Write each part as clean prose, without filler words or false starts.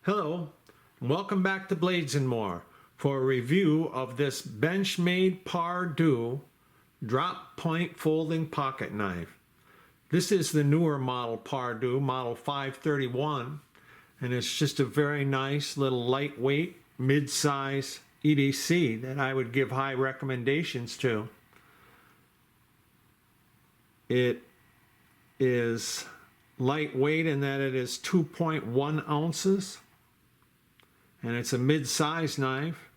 Hello, and welcome back to Blades and More for a review of this Benchmade Pardue drop point folding pocket knife. This is the newer model Pardue, model 531, and it's just a very nice little lightweight mid-size EDC that I would give high recommendations to. It is lightweight in that it is 2.1 ounces. And it's a mid-size knife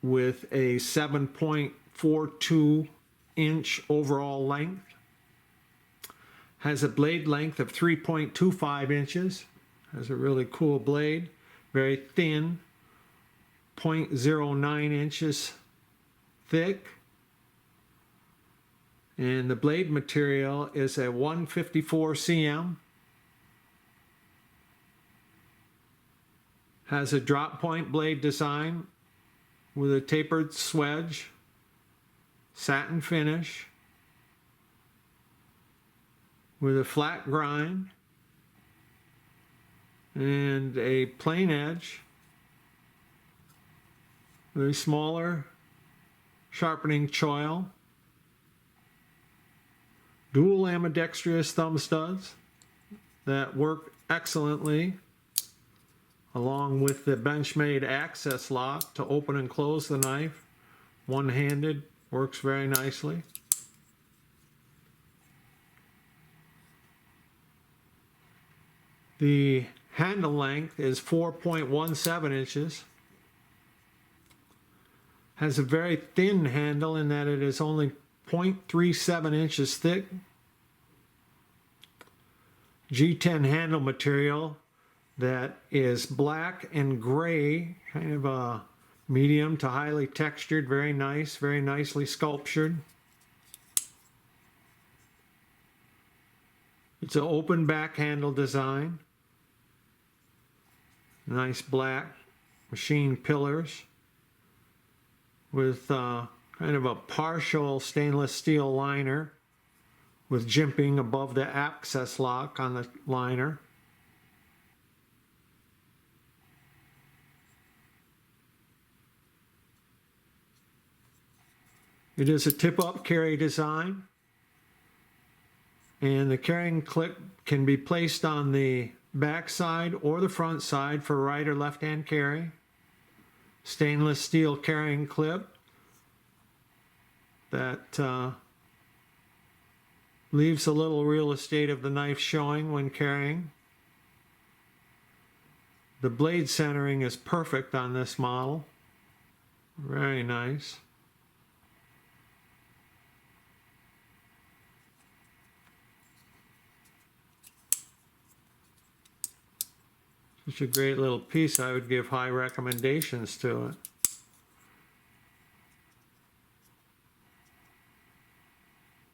with a 7.42 inch overall length. Has a blade length of 3.25 inches. Has a really cool blade. Very thin, 0.09 inches thick. And the blade material is a 154 cm. Has a drop point blade design with a tapered swedge, satin finish, with a flat grind and a plain edge, with a smaller sharpening choil, dual ambidextrous thumb studs that work excellently, along with the Benchmade access lock to open and close the knife. One-handed, works very nicely. The handle length is 4.17 inches. Has a very thin handle in that it is only 0.37 inches thick. G10 handle material that is black and gray, kind of a medium to highly textured, very nice, very nicely sculptured. It's an open back handle design. Nice black machine pillars with kind of a partial stainless steel liner with jimping above the access lock on the liner. It is a tip-up carry design, and the carrying clip can be placed on the back side or the front side for right or left-hand carry. Stainless steel carrying clip that leaves a little real estate of the knife showing when carrying. The blade centering is perfect on this model. Very nice. Such a great little piece. I would give high recommendations to it.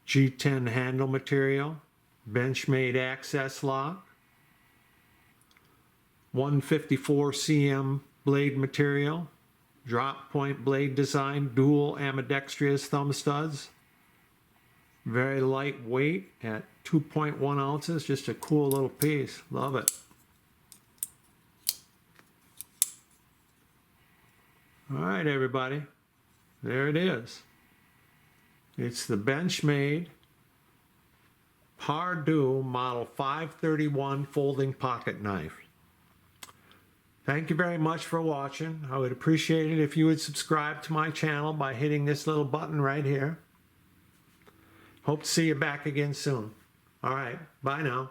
G10 handle material, Benchmade access lock, 154 cm blade material, drop point blade design, dual ambidextrous thumb studs. Very lightweight at 2.1 ounces. Just a cool little piece. Love it. All right, everybody, there it is. It's the Benchmade Pardue Model 531 folding pocket knife. Thank you very much for watching. I would appreciate it if you would subscribe to my channel by hitting this little button right here. Hope to see you back again soon. All right, bye now.